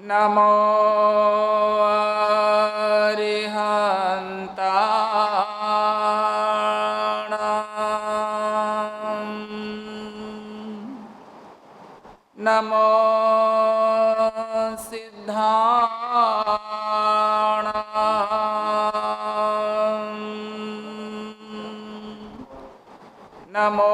नमो अरिहन्ताणां नमो सिद्धाणां नमो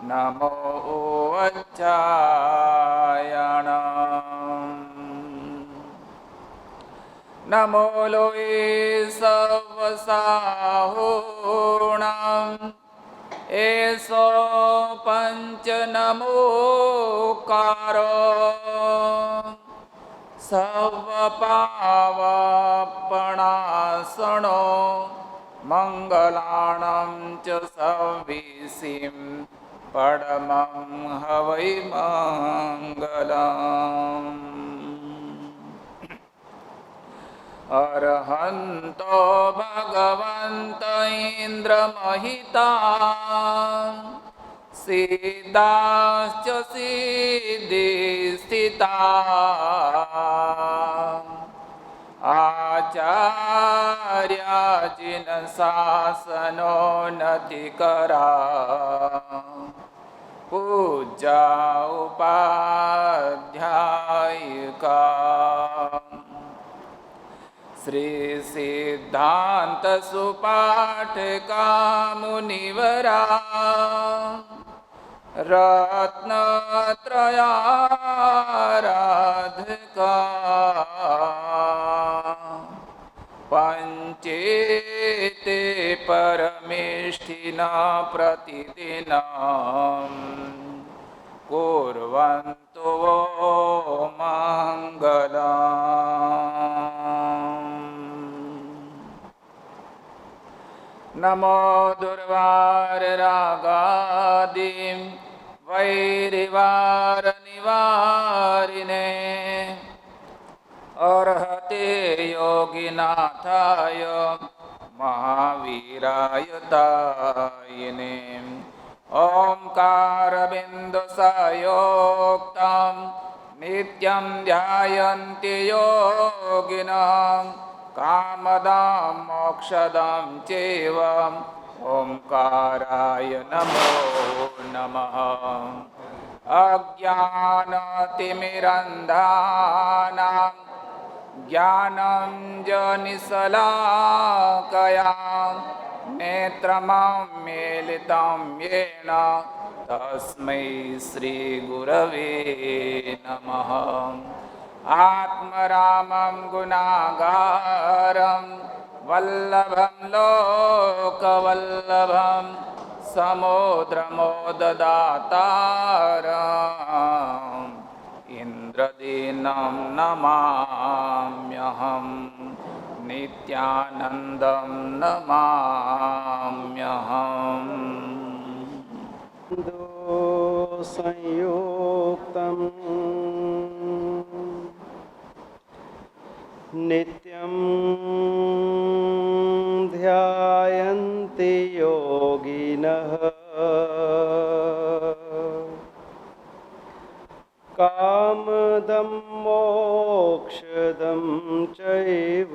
नमो वच्चायणां नमो लोये सवसाहूणां एषो पञ्चनमोकारो सर्वपावपणासनो मङ्गलानं च सविसिं परमं हवै मङ्गलम् अरहन्तो भगवन्त इन्द्रमहिता सिद्धाश्च सिद्धिस्थिता आचार्याजिन शासनोन्नतिकरा पूजा उपाध्यायिका श्री सिद्धांत सुपाठका मुनिवरा रत्नत्रयाराधका पंचेते परमेष्ठिना प्रतिदिनं कुर्वन्तु वो मङ्गलम्। नमो दुर्वाररागादिं वैरिवारनिवारिणे अर्हते योगिनाथाय महावीराय दायिने ओंकारबिन्दुसंयुक्तं नित्यं ध्यायन्ति योगिनः कामदां मोक्षदां चैव ओंकाराय नमो नमः। अज्ञानतिमिरन्धानां ज्ञानञ्जनशलाकया नेत्रमामीलितं येन तस्मै श्रीगुरवे नमः। आत्मरामं गुणागारं वल्लभं लोकवल्लभं समुद्रमोददातारम् इन्द्रदीनं नमाम्यहं नित्यानन्दं नमाम्यहम्। संयुक्तं नित्यं ध्यायन्ति योगिनः कामदं मोक्षदं चैव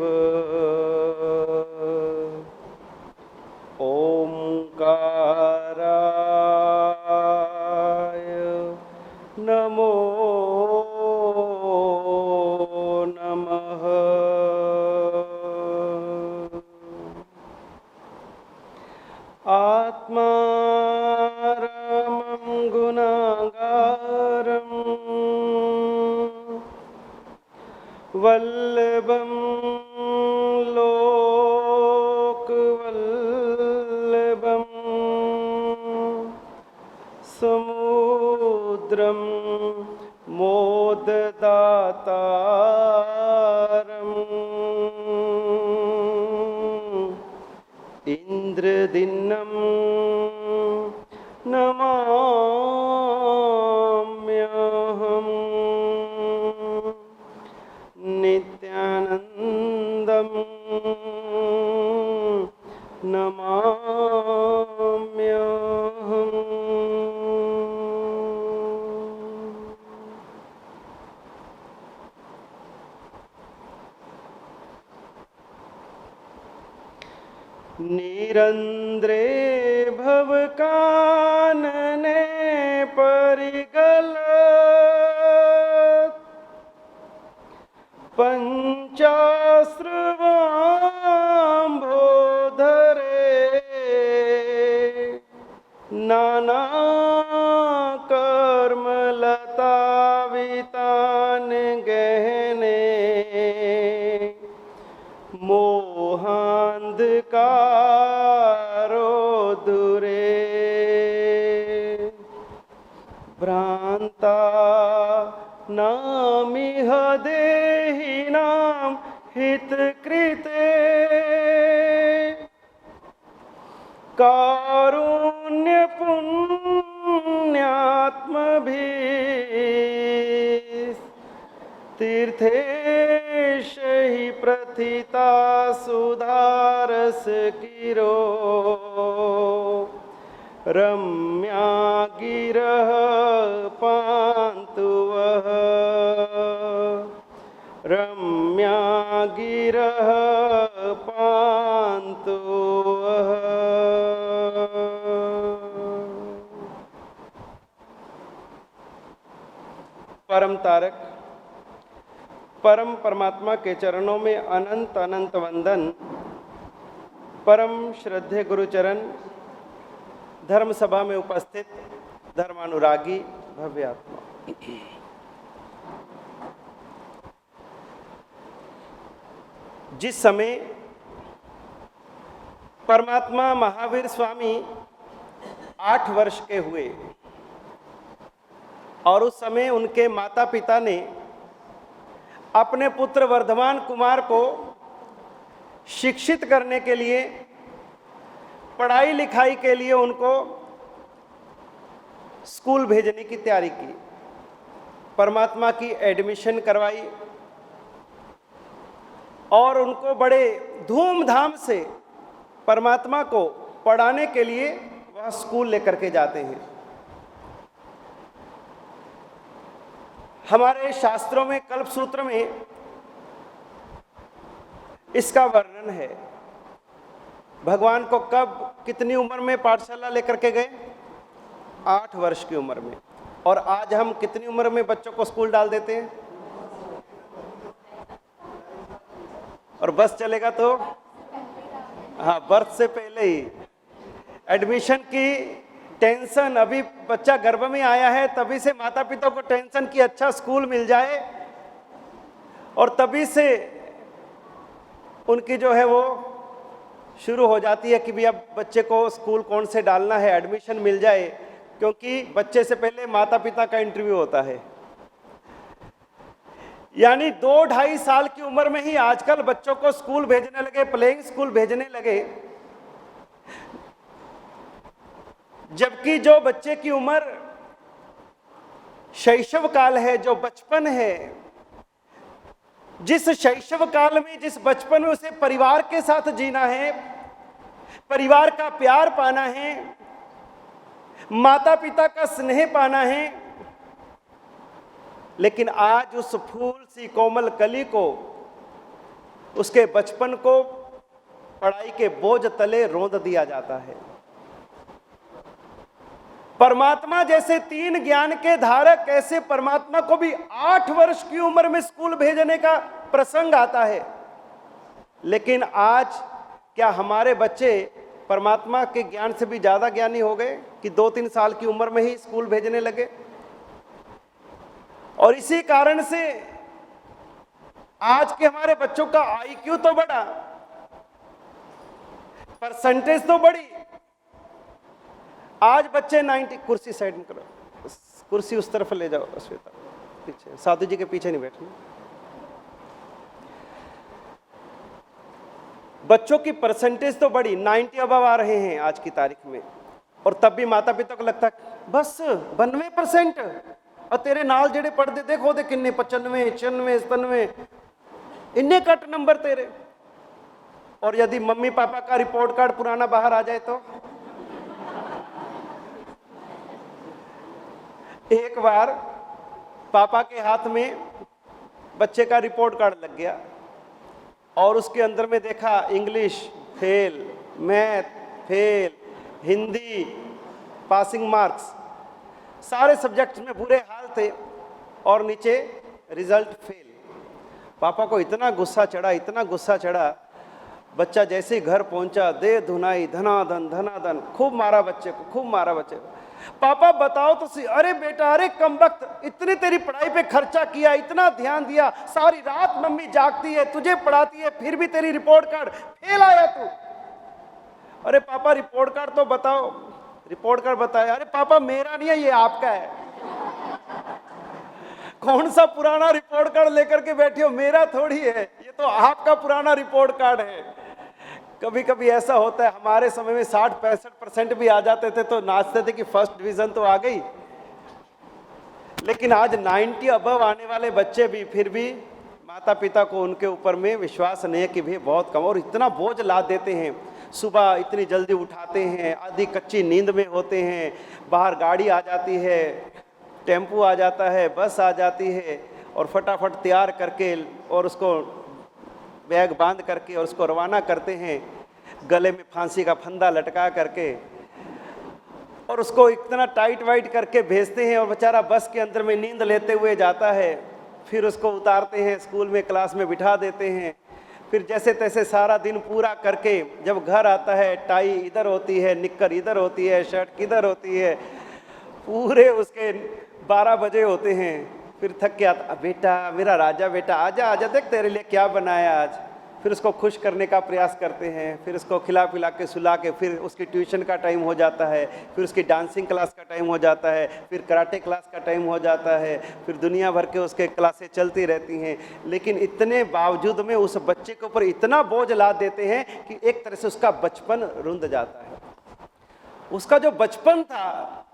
ओंकाराय नमो नमः। आत्मारामं गुणागारं वल्लभं लोकवल्लभं समुद्रं मोददातारम् इन्द्रदिनं नमाम्यहम् नित्यानन्दं नमाम्यहम्। निरंद्रे भवकानने परिगलत् पंचाश्रवाम्भोधरे नाना कर्मलतावितान गहने मोहांधकारो दुरे भ्रांता नामिह देहिनां हितकृते कारुण्य पुण्यात्मभिः तीर्थेश हि प्रथिता सुधारस गिरो रम्या गिरः पान्तु वः रम्या गिरः पान्तु वः। परम तारक परम परमात्मा के चरणों में अनंत अनंत वंदन। परम श्रद्धेय गुरुचरण, धर्म सभा में उपस्थित धर्मानुरागी भव्य आत्मा, जिस समय परमात्मा महावीर स्वामी 8 वर्ष के हुए और उस समय उनके माता पिता ने अपने पुत्र वर्धमान कुमार को शिक्षित करने के लिए, पढ़ाई लिखाई के लिए उनको स्कूल भेजने की तैयारी की। परमात्मा की एडमिशन करवाई और उनको बड़े धूमधाम से परमात्मा को पढ़ाने के लिए वह स्कूल लेकर के जाते हैं। हमारे शास्त्रों में, कल्पसूत्र में इसका वर्णन है। भगवान को कब, कितनी उम्र में पाठशाला लेकर के गए? 8 वर्ष की उम्र में। और आज हम कितनी उम्र में बच्चों को स्कूल डाल देते हैं? और बस चलेगा तो हाँ, बर्थ से पहले ही एडमिशन की टेंशन। अभी बच्चा गर्भ में आया है तभी से माता पिता को टेंशन कि अच्छा स्कूल मिल जाए, और तभी से उनकी जो है वो शुरू हो जाती है कि भी अब बच्चे को स्कूल कौन से डालना है, एडमिशन मिल जाए, क्योंकि बच्चे से पहले माता पिता का इंटरव्यू होता है। यानी 2-2.5 साल की उम्र में ही आजकल बच्चों को स्कूल भेजने लगे, प्लेइंग स्कूल भेजने लगे, जबकि जो बच्चे की उम्र शैशव काल है, जो बचपन है, जिस शैशव काल में, जिस बचपन में उसे परिवार के साथ जीना है, परिवार का प्यार पाना है, माता पिता का स्नेह पाना है, लेकिन आज उस फूल सी कोमल कली को, उसके बचपन को पढ़ाई के बोझ तले रौंद दिया जाता है। परमात्मा जैसे 3 ज्ञान के धारक, ऐसे परमात्मा को भी 8 वर्ष की उम्र में स्कूल भेजने का प्रसंग आता है। लेकिन आज क्या हमारे बच्चे परमात्मा के ज्ञान से भी ज्यादा ज्ञानी हो गए कि 2-3 साल की उम्र में ही स्कूल भेजने लगे? और इसी कारण से आज के हमारे बच्चों का आईक्यू तो बढ़ा, परसेंटेज तो बढ़ी। आज बच्चे 90, कुर्सी साइड में करो, कुर्सी उस तरफ ले जाओ श्वेता, पीछे साधु जी के पीछे नहीं बैठना। बच्चों की परसेंटेज तो बढ़ी, 90 अबव आ रहे हैं आज की तारीख में, और तब भी माता पिता को लगता है बस 92%, और तेरे नाल जेड़े पढ़ते देखो दे किन्ने 95, 96, 97 इन्ने कट नंबर तेरे। और यदि मम्मी पापा का रिपोर्ट कार्ड पुराना बाहर आ जाए तो एक बार पापा के हाथ में बच्चे का रिपोर्ट कार्ड लग गया और उसके अंदर में देखा English fail, math fail, Hindi passing marks, सारे सब्जेक्ट्स में बुरे हाल थे और नीचे रिजल्ट फेल। पापा को इतना गुस्सा चढ़ा, इतना गुस्सा चढ़ा, बच्चा जैसे ही घर पहुंचा दे धुनाई, धनाधन धनाधन, खूब मारा बच्चे को, खूब मारा बच्चे को। पापा बताओ तो सही, अरे बेटा, अरे कमबख्त, इतनी तेरी पढ़ाई पे खर्चा किया, इतना ध्यान दिया, सारी रात मम्मी जागती है, तुझे पढ़ाती है, फिर भी तेरी रिपोर्ट कार्ड फेल आया तू। अरे पापा रिपोर्ट कार्ड तो बताओ, रिपोर्ट कार्ड बताया। अरे पापा मेरा नहीं है, ये आपका है। कौन सा पुराना रिपोर्ट कार्ड लेकर के बैठे हो, मेरा थोड़ी है, ये तो आपका पुराना रिपोर्ट कार्ड है। कभी कभी ऐसा होता है, हमारे समय में 60-65% भी आ जाते थे तो नाचते थे कि फर्स्ट डिवीजन तो आ गई, लेकिन आज 90 अबव आने वाले बच्चे भी फिर भी माता पिता को उनके ऊपर में विश्वास नहीं है कि भाई बहुत कम, और इतना बोझ लाद देते हैं। सुबह इतनी जल्दी उठाते हैं, आधी कच्ची नींद में होते हैं, बाहर गाड़ी आ जाती है, टेम्पू आ जाता है, बस आ जाती है, और फटाफट तैयार करके और उसको बैग बांध करके और उसको रवाना करते हैं, गले में फांसी का फंदा लटका करके, और उसको इतना टाइट वाइट करके भेजते हैं, और बेचारा बस के अंदर में नींद लेते हुए जाता है। फिर उसको उतारते हैं, स्कूल में क्लास में बिठा देते हैं, फिर जैसे तैसे सारा दिन पूरा करके जब घर आता है, टाई इधर होती है, निक्कर इधर होती है, शर्ट किधर होती है, पूरे उसके 12 बजे होते हैं। फिर थक के आता, बेटा मेरा राजा बेटा, आजा आजा, देख तेरे लिए क्या बनाया आज। फिर उसको खुश करने का प्रयास करते हैं, फिर उसको खिला पिला के सुला के, फिर उसकी ट्यूशन का टाइम हो जाता है, फिर उसकी डांसिंग क्लास का टाइम हो जाता है, फिर कराटे क्लास का टाइम हो जाता है, फिर दुनिया भर के उसके क्लासें चलती रहती हैं। लेकिन इतने बावजूद में उस बच्चे के ऊपर इतना बोझ लाद देते हैं कि एक तरह से उसका बचपन रुंध जाता है। उसका जो बचपन था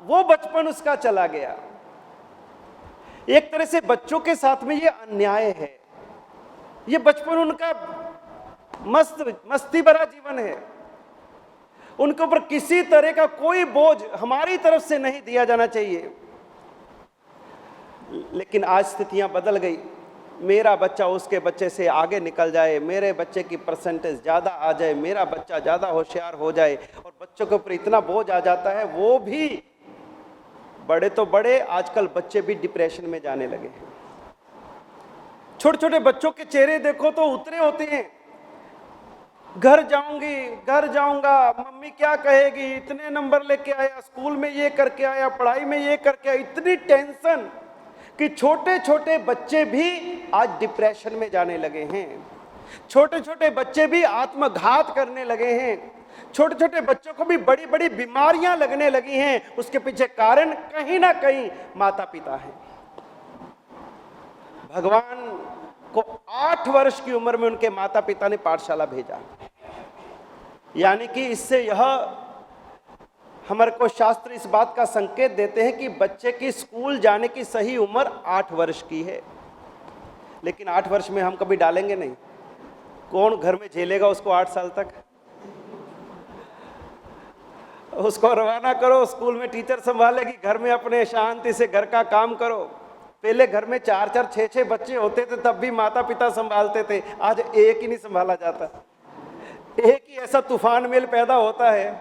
वो बचपन उसका चला गया। एक तरह से बच्चों के साथ में ये अन्याय है। ये बचपन उनका मस्ती भरा जीवन है, उनके ऊपर किसी तरह का कोई बोझ हमारी तरफ से नहीं दिया जाना चाहिए। लेकिन आज स्थितियां बदल गई। मेरा बच्चा उसके बच्चे से आगे निकल जाए, मेरे बच्चे की परसेंटेज ज़्यादा आ जाए, मेरा बच्चा ज़्यादा होशियार हो जाए, और बच्चों के ऊपर इतना बोझ आ जाता है। वो भी बड़े तो बड़े, आजकल बच्चे भी डिप्रेशन में जाने लगे हैं। छोटे छोटे बच्चों के चेहरे देखो तो उतरे होते हैं, घर जाऊंगी, घर जाऊंगा, मम्मी क्या कहेगी, इतने नंबर लेके आया, स्कूल में ये करके आया, पढ़ाई में ये करके आया, इतनी टेंशन कि छोटे छोटे बच्चे भी आज डिप्रेशन में जाने लगे हैं। छोटे छोटे बच्चे भी आत्मघात करने लगे हैं। छोटे छोटे बच्चों को भी बड़ी बड़ी बीमारियां लगने लगी हैं। उसके पीछे कारण कहीं ना कहीं माता पिता है। भगवान को 8 वर्ष की उम्र में उनके माता पिता ने पाठशाला भेजा, यानी कि इससे यह हमारे को शास्त्र इस बात का संकेत देते हैं कि बच्चे की स्कूल जाने की सही उम्र 8 वर्ष की है। लेकिन 8 वर्ष में हम कभी डालेंगे नहीं। कौन घर में झेलेगा उसको 8 साल तक? उसको रवाना करो, स्कूल में टीचर संभालेगी, घर में अपने शांति से घर का काम करो। पहले घर में 4-4, 6-6 बच्चे होते थे, तब भी माता पिता संभालते थे। आज एक ही नहीं संभाला जाता। एक ही ऐसा तूफान मेल पैदा होता है,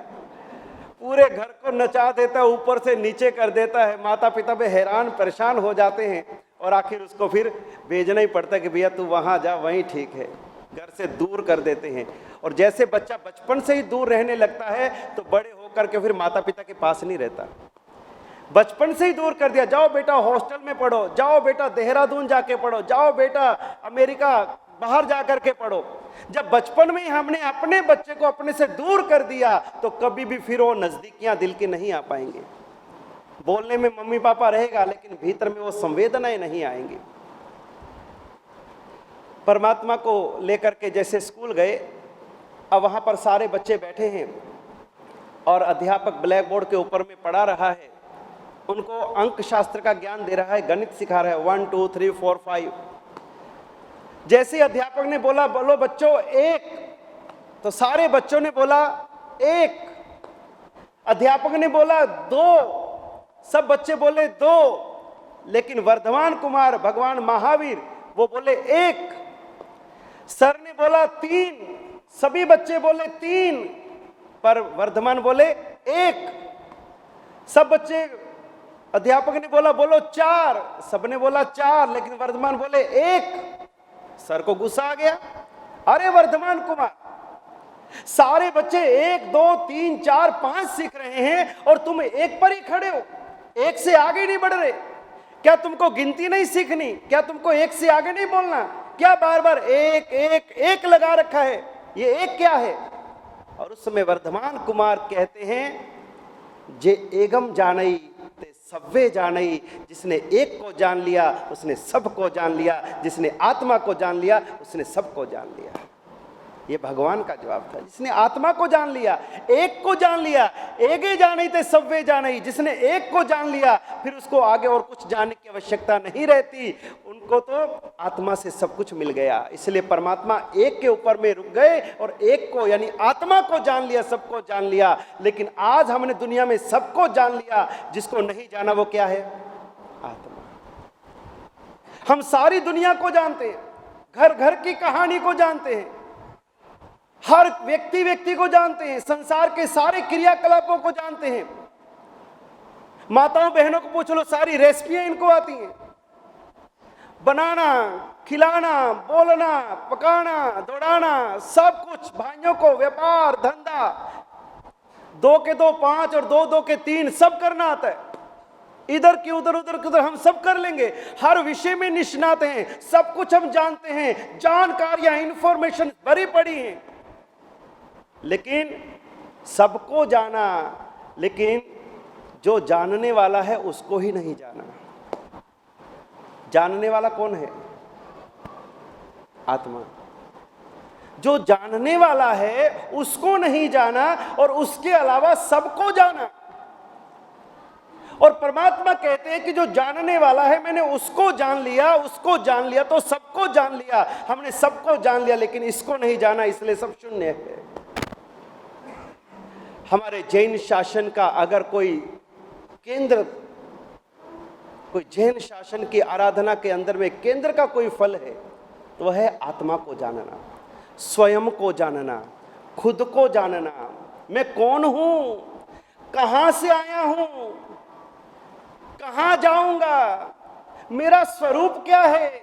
पूरे घर को नचा देता है, ऊपर से नीचे कर देता है। माता पिता भी हैरान परेशान हो जाते हैं, और आखिर उसको फिर भेजना ही पड़ता है कि भैया तू वहाँ जा, वहीं ठीक है। घर से दूर कर देते हैं। और जैसे बच्चा बचपन से ही दूर रहने लगता है तो बड़े होकर के फिर माता पिता के पास नहीं रहता। बचपन से ही दूर कर दिया, जाओ बेटा हॉस्टल में पढ़ो, जाओ बेटा देहरादून जाके पढ़ो, जाओ बेटा अमेरिका बाहर जा करके पढ़ो। जब बचपन में ही हमने अपने बच्चे को अपने से दूर कर दिया तो कभी भी फिर वो नजदीकियां दिल की नहीं आ पाएंगे। बोलने में मम्मी पापा रहेगा, लेकिन भीतर में वो संवेदनाएं नहीं आएंगी। परमात्मा को लेकर के जैसे स्कूल गए, अब वहां पर सारे बच्चे बैठे हैं और अध्यापक ब्लैक बोर्ड के ऊपर में पढ़ा रहा है, उनको अंक शास्त्र का ज्ञान दे रहा है, गणित सिखा रहा है, 1 2 3 4 5। जैसे अध्यापक ने बोला बोलो बच्चों 1, तो सारे बच्चों ने बोला 1। अध्यापक ने बोला 2, सब बच्चे बोले 2। लेकिन वर्धमान कुमार भगवान महावीर वो बोले 1। सर ने बोला 3, सभी बच्चे बोले 3। पर वर्धमान बोले एक। सब बच्चे, अध्यापक ने बोला बोलो 4, सबने बोला 4, लेकिन वर्धमान बोले 1। सर को गुस्सा आ गया, अरे वर्धमान कुमार, सारे बच्चे 1 2 3 4 5 सीख रहे हैं और तुम 1 पर ही खड़े हो, 1 से आगे नहीं बढ़ रहे। क्या तुमको गिनती नहीं सीखनी? क्या तुमको 1 से आगे नहीं बोलना? क्या बार बार 1 1 1 लगा रखा है? ये 1 क्या है? और उस समय वर्धमान कुमार कहते हैं, जे एगम जानई ते सव्वे जानई, जिसने 1 को जान लिया उसने सब को जान लिया, जिसने आत्मा को जान लिया उसने सब को जान लिया। ये भगवान का जवाब था। जिसने आत्मा को जान लिया, 1 को जान लिया, एगे जानई ते सव्वे जानई, जिसने 1 को जान लिया फिर उसको आगे और कुछ जानने की आवश्यकता नहीं रहती। उनको तो आत्मा से सब कुछ मिल गया। इसलिए परमात्मा 1 के ऊपर में रुक गए और 1 को यानी आत्मा को जान लिया, सबको जान लिया। लेकिन आज हमने दुनिया में सबको जान लिया, जिसको नहीं जाना वो क्या है? आत्मा। हम सारी दुनिया को जानते हैं, घर घर की कहानी को जानते हैं, हर व्यक्ति व्यक्ति को जानते हैं, संसार के सारे क्रियाकलापों को जानते हैं। माताओं बहनों को पूछ लो, सारी रेसिपियां इनको आती हैं, बनाना, खिलाना, बोलना, पकाना, दौड़ाना, सब कुछ। भाइयों को व्यापार धंधा, 2 के 2 5 और 2 2 के 3 सब करना आता है। इधर की उधर, उधर की उधर हम सब कर लेंगे। हर विषय में निष्णात हैं, सब कुछ हम जानते हैं, जानकारियां इंफॉर्मेशन भरी पड़ी हैं। लेकिन सबको जाना, लेकिन जो जानने वाला है उसको ही नहीं जाना। जानने वाला कौन है? आत्मा। जो जानने वाला है उसको नहीं जाना और उसके अलावा सबको जाना। और परमात्मा कहते हैं कि जो जानने वाला है, मैंने उसको जान लिया, उसको जान लिया तो सबको जान लिया। हमने सबको जान लिया लेकिन इसको नहीं जाना, इसलिए सब शून्य है। हमारे जैन शासन का अगर कोई केंद्र, कोई जैन शासन की आराधना के अंदर में केंद्र का कोई फल है तो वह है आत्मा को जानना, स्वयं को जानना, खुद को जानना। मैं कौन हूं, कहां से आया हूं, कहां जाऊंगा, मेरा स्वरूप क्या है,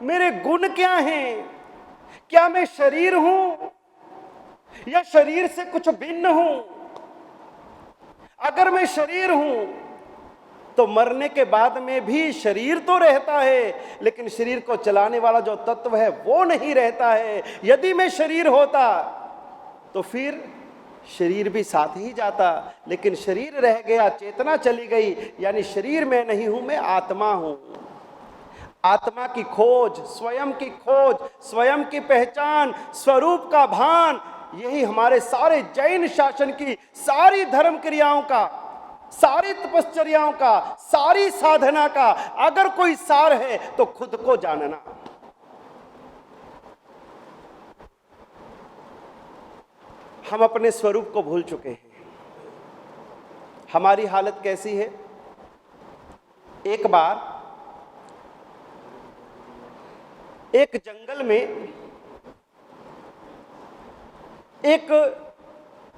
मेरे गुण क्या हैं, क्या मैं शरीर हूं या शरीर से कुछ भिन्न हूं। अगर मैं शरीर हूं तो मरने के बाद में भी शरीर तो रहता है, लेकिन शरीर को चलाने वाला जो तत्व है वो नहीं रहता है। यदि मैं शरीर होता तो फिर शरीर भी साथ ही जाता, लेकिन शरीर रह गया, चेतना चली गई, यानी शरीर में नहीं हूं, मैं आत्मा हूं। आत्मा की खोज, स्वयं की खोज, स्वयं की पहचान, स्वरूप का भान, यही हमारे सारे जैन शासन की सारी धर्म क्रियाओं का, सारी तपश्चर्याओं का, सारी साधना का अगर कोई सार है तो खुद को जानना। हम अपने स्वरूप को भूल चुके हैं। हमारी हालत कैसी है? एक बार एक जंगल में एक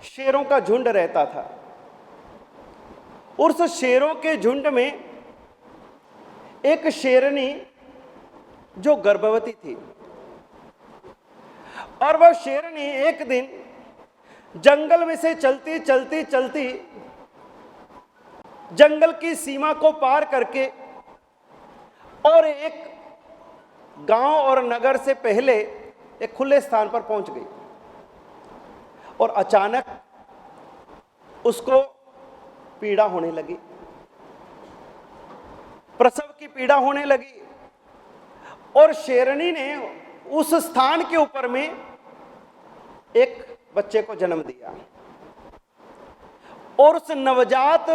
शेरों का झुंड रहता था। उस शेरों के झुंड में एक शेरनी जो गर्भवती थी, और वह शेरनी एक दिन जंगल में से चलती चलती चलती जंगल की सीमा को पार करके और एक गांव और नगर से पहले एक खुले स्थान पर पहुंच गई। और अचानक उसको पीड़ा होने लगी, प्रसव की पीड़ा होने लगी। और शेरनी ने उस स्थान के ऊपर में एक बच्चे को जन्म दिया। और उस नवजात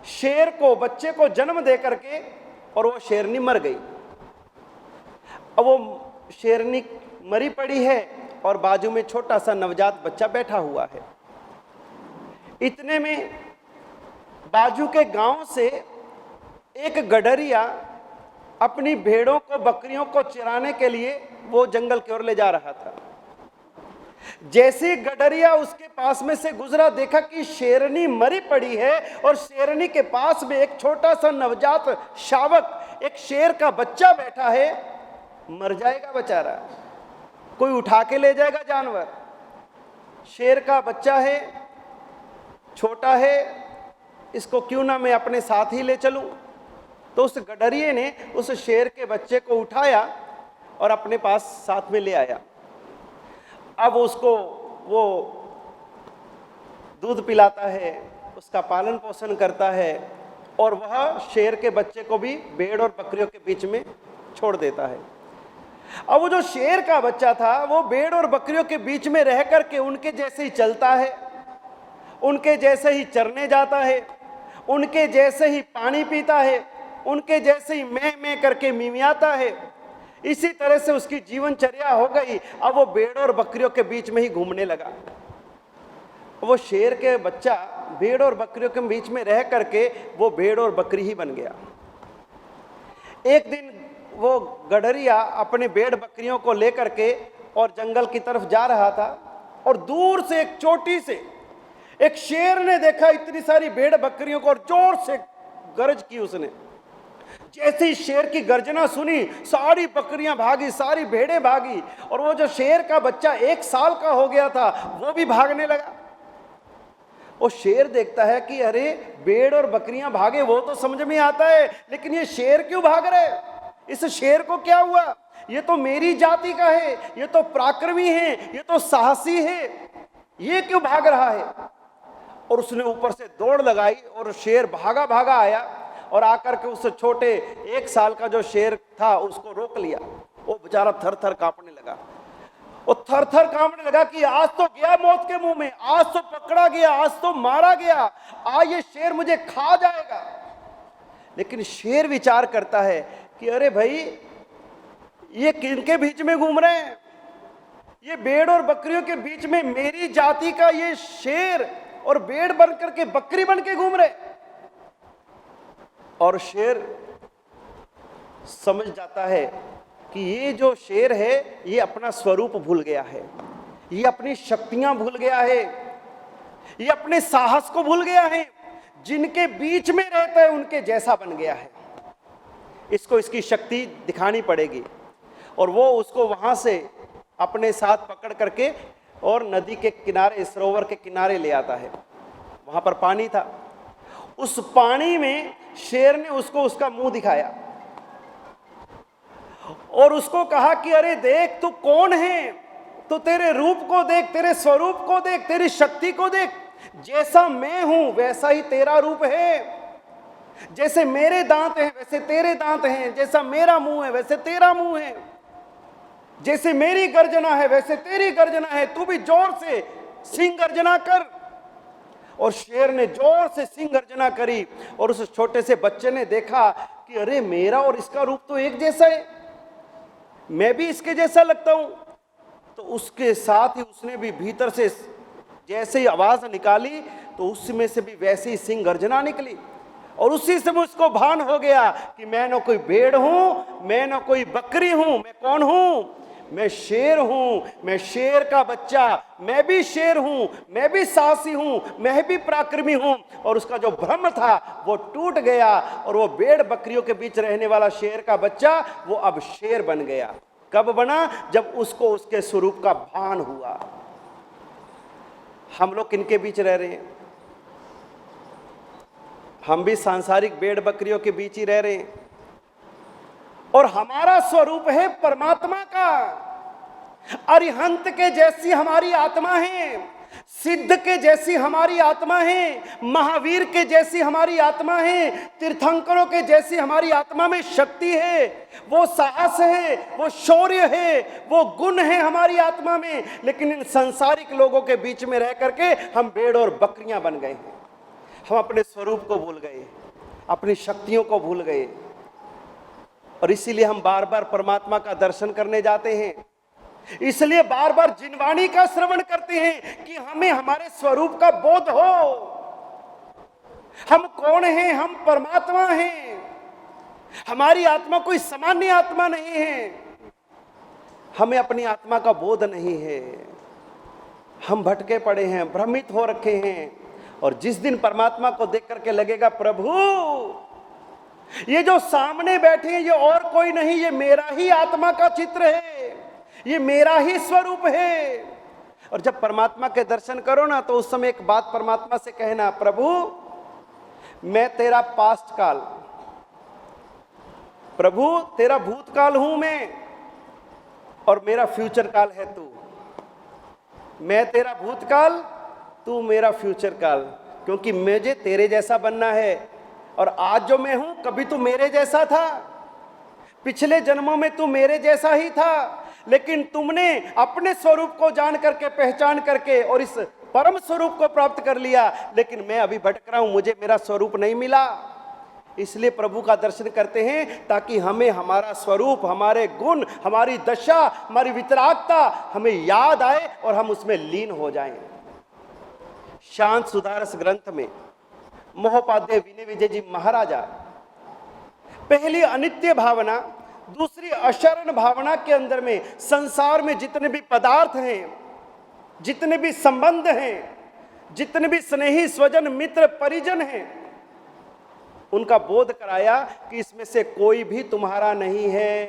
शेर को, बच्चे को जन्म दे करके और वो शेरनी मर गई। अब वो शेरनी मरी पड़ी है और बाजू में छोटा सा नवजात बच्चा बैठा हुआ है। इतने में बाजू के गांव से एक गडरिया अपनी भेड़ों को, बकरियों को चराने के लिए वो जंगल की ओर ले जा रहा था। जैसे गडरिया उसके पास में से गुजरा, देखा कि शेरनी मरी पड़ी है और शेरनी के पास में एक छोटा सा नवजात शावक, एक शेर का बच्चा बैठा है। मर जाएगा बेचारा, कोई उठा के ले जाएगा जानवर। शेर का बच्चा है, छोटा है, इसको क्यों ना मैं अपने साथ ही ले चलूं। तो उस गडरिये ने उस शेर के बच्चे को उठाया और अपने पास साथ में ले आया। अब उसको वो दूध पिलाता है, उसका पालन पोषण करता है और वह शेर के बच्चे को भी भेड़ और बकरियों के बीच में छोड़ देता है। अब वो जो शेर का बच्चा था वो भेड़ और बकरियों के बीच में रह करके उनके जैसे ही चलता है, उनके जैसे ही चरने जाता है, उनके जैसे ही पानी पीता है, उनके जैसे ही मैं करके मिमियाता है। इसी तरह से उसकी जीवनचर्या हो गई। अब वो भेड़ और बकरियों के बीच में ही घूमने लगा। वो शेर के बच्चा भेड़ और बकरियों के बीच में रह करके वो भेड़ और बकरी ही बन गया। एक दिन वो गडरिया अपने भेड़ बकरियों को लेकर के और जंगल की तरफ जा रहा था और दूर से एक चोटी से एक शेर ने देखा इतनी सारी भेड़ बकरियों को और जोर से गरज की उसने। जैसे ही शेर की गर्जना सुनी, सारी बकरियां भागी, सारी भेड़ें भागी और वो जो शेर का बच्चा 1 साल का हो गया था वो भी भागने लगा। वो शेर देखता है कि अरे भेड़ और बकरियां भागे वो तो समझ में आता है, लेकिन ये शेर क्यों भाग रहे? इस शेर को क्या हुआ? ये तो मेरी जाति का है, ये तो पराक्रमी है, ये तो साहसी है, ये क्यों भाग रहा है? और उसने ऊपर से दौड़ लगाई और शेर भागा भागा आया और आकर के उस छोटे 1 साल का जो शेर था उसको रोक लिया। वो बेचारा थर थर कांपने लगा। वो थर थर कांपने लगा कि आज तो गया मौत के मुंह में, आज तो पकड़ा गया, आज तो मारा गया, आज ये शेर मुझे खा जाएगा। लेकिन शेर विचार करता है कि अरे भाई ये किनके बीच में घूम रहे हैं? ये भेड़ और बकरियों के बीच में मेरी जाति का ये शेर और भेड़ बन करके बकरी बन के घूम रहे। और शेर समझ जाता है कि ये जो शेर है ये अपना स्वरूप भूल गया है, ये अपनी शक्तियां भूल गया है, ये अपने साहस को भूल गया है। जिनके बीच में रहता है उनके जैसा बन गया है। इसको इसकी शक्ति दिखानी पड़ेगी। और वो उसको वहां से अपने साथ पकड़ करके और नदी के किनारे, सरोवर के किनारे ले आता है। वहां पर पानी था। उस पानी में शेर ने उसको उसका मुंह दिखाया और उसको कहा कि अरे देख तू कौन है, तो तेरे रूप को देख, तेरे स्वरूप को देख, तेरी शक्ति को देख। जैसा मैं हूं वैसा ही तेरा रूप है। जैसे मेरे दांत हैं वैसे तेरे दांत हैं, जैसा मेरा मुंह है वैसे तेरा मुंह है, जैसे मेरी गर्जना है वैसे तेरी गर्जना है। तू भी जोर से सिंह गर्जना कर। और शेर ने जोर से सिंह गर्जना करी और उस छोटे से बच्चे ने देखा कि अरे मेरा और इसका रूप तो एक जैसा है, मैं भी इसके जैसा लगता हूं। तो उसके साथ ही उसने भी भीतर से जैसे ही आवाज निकाली तो उसमें से भी वैसे ही सिंह गर्जना निकली। और उसी समय उसको भान हो गया कि मैं ना कोई भेड़ हूं, मैं ना कोई बकरी हूं, मैं कौन हूं? मैं शेर हूं, मैं शेर का बच्चा, मैं भी शेर हूं, मैं भी साहसी हूं, मैं भी पराक्रमी हूं। और उसका जो भ्रम था वो टूट गया और वो भेड़ बकरियों के बीच रहने वाला शेर का बच्चा वो अब शेर बन गया। कब बना? जब उसको उसके स्वरूप का भान हुआ। हम लोग किनके बीच रह रहे हैं? हम भी सांसारिक भेड़ बकरियों के बीच ही रह रहे हैं और हमारा स्वरूप है परमात्मा का। अरिहंत के जैसी हमारी आत्मा है, सिद्ध के जैसी हमारी आत्मा है, महावीर के जैसी हमारी आत्मा है, तीर्थंकरों के जैसी हमारी आत्मा में शक्ति है, वो साहस है, वो शौर्य है, वो गुण है हमारी आत्मा में। लेकिन इन सांसारिक लोगों के बीच में रह करके हम भेड़ और बकरियां बन गए हैं। हम अपने स्वरूप को भूल गए, अपनी शक्तियों को भूल गए और इसीलिए हम बार बार परमात्मा का दर्शन करने जाते हैं। इसलिए बार बार जिनवाणी का श्रवण करते हैं कि हमें हमारे स्वरूप का बोध हो। हम कौन हैं? हम परमात्मा हैं। हमारी आत्मा कोई सामान्य आत्मा नहीं है। हमें अपनी आत्मा का बोध नहीं है। हम भटके पड़े हैं, भ्रमित हो रखे हैं। और जिस दिन परमात्मा को देख करके लगेगा प्रभु ये जो सामने बैठे हैं ये और कोई नहीं, ये मेरा ही आत्मा का चित्र है, ये मेरा ही स्वरूप है। और जब परमात्मा के दर्शन करो ना तो उस समय एक बात परमात्मा से कहना, प्रभु मैं तेरा पास्ट काल, प्रभु तेरा भूतकाल हूं मैं, और मेरा फ्यूचर काल है तू। मैं तेरा भूतकाल, तू मेरा फ्यूचर काल, क्योंकि मुझे तेरे जैसा बनना है। और आज जो मैं हूं, कभी तू मेरे जैसा था, पिछले जन्मों में तू मेरे जैसा ही था, लेकिन तुमने अपने स्वरूप को जान करके, पहचान करके और इस परम स्वरूप को प्राप्त कर लिया, लेकिन मैं अभी भटक रहा हूं, मुझे मेरा स्वरूप नहीं मिला। इसलिए प्रभु का दर्शन करते हैं ताकि हमें हमारा स्वरूप, हमारे गुण, हमारी दशा, हमारी वितरागता हमें याद आए और हम उसमें लीन हो जाएं। शांत सुधारस ग्रंथ में महोपाध्याय विनय विजय जी महाराजा पहली अनित्य भावना, दूसरी अशरण भावना के अंदर में संसार में जितने भी पदार्थ हैं, जितने भी संबंध हैं, जितने भी स्नेही स्वजन मित्र परिजन हैं, उनका बोध कराया कि इसमें से कोई भी तुम्हारा नहीं है,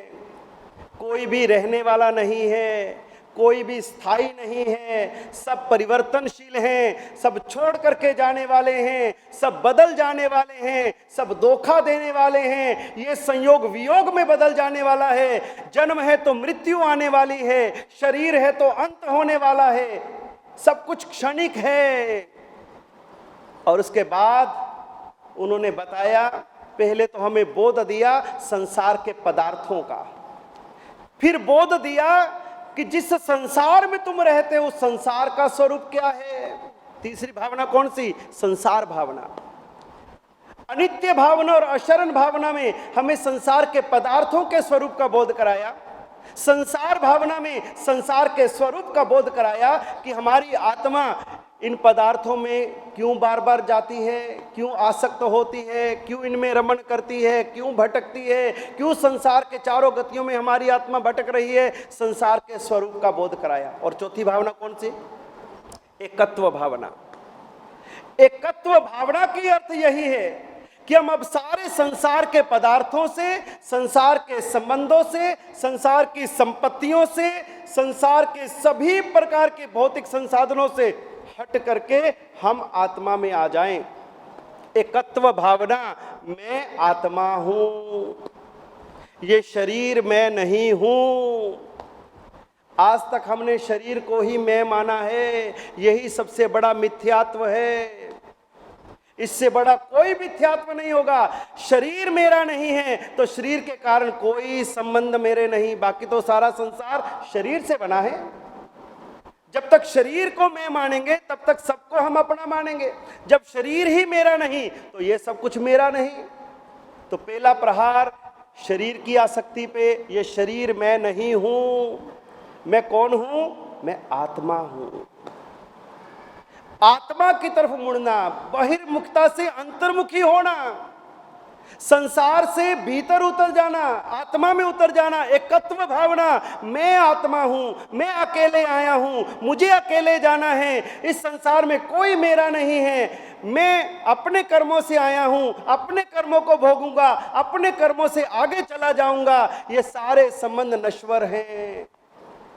कोई भी रहने वाला नहीं है, कोई भी स्थायी नहीं है, सब परिवर्तनशील हैं, सब छोड़ करके जाने वाले हैं, सब बदल जाने वाले हैं, सब धोखा देने वाले हैं, ये संयोग वियोग में बदल जाने वाला है। जन्म है तो मृत्यु आने वाली है, शरीर है तो अंत होने वाला है, सब कुछ क्षणिक है। और उसके बाद उन्होंने बताया, पहले तो हमें बोध दिया संसार के पदार्थों का, फिर बोध दिया कि जिस संसार में तुम रहते हो उस संसार का स्वरूप क्या है। तीसरी भावना कौन सी? संसार भावना। अनित्य भावना और अशरण भावना में हमें संसार के पदार्थों के स्वरूप का बोध कराया, संसार भावना में संसार के स्वरूप का बोध कराया कि हमारी आत्मा इन पदार्थों में क्यों बार बार जाती है, क्यों आसक्त होती है, क्यों इनमें रमण करती है, क्यों भटकती है, क्यों संसार के चारों गतियों में हमारी आत्मा भटक रही है। संसार के स्वरूप का बोध कराया। और चौथी भावना कौन सी? एकत्व भावना। एकत्व भावना की अर्थ यही है कि हम अब सारे संसार के पदार्थों से, संसार के संबंधों से, संसार की संपत्तियों से, संसार के सभी प्रकार के भौतिक संसाधनों से हट करके हम आत्मा में आ जाएं। एकत्व भावना, मैं आत्मा हूं, ये शरीर मैं नहीं हूं। आज तक हमने शरीर को ही मैं माना है, यही सबसे बड़ा मिथ्यात्व है। इससे बड़ा कोई मिथ्यात्व नहीं होगा। शरीर मेरा नहीं है तो शरीर के कारण कोई संबंध मेरे नहीं, बाकी तो सारा संसार शरीर से बना है। जब तक शरीर को मैं मानेंगे तब तक सबको हम अपना मानेंगे। जब शरीर ही मेरा नहीं तो ये सब कुछ मेरा नहीं। तो पहला प्रहार शरीर की आसक्ति पे, ये शरीर मैं नहीं हूं। मैं कौन हूं? मैं आत्मा हूं। आत्मा की तरफ मुड़ना, बहिर्मुखता से अंतर्मुखी होना, संसार से भीतर उतर जाना, आत्मा में उतर जाना। एकत्व भावना, मैं आत्मा हूं, मैं अकेले आया हूं, मुझे अकेले जाना है, इस संसार में कोई मेरा नहीं है, मैं अपने कर्मों से आया हूं, अपने कर्मों को भोगूंगा, अपने कर्मों से आगे चला जाऊंगा, ये सारे संबंध नश्वर हैं।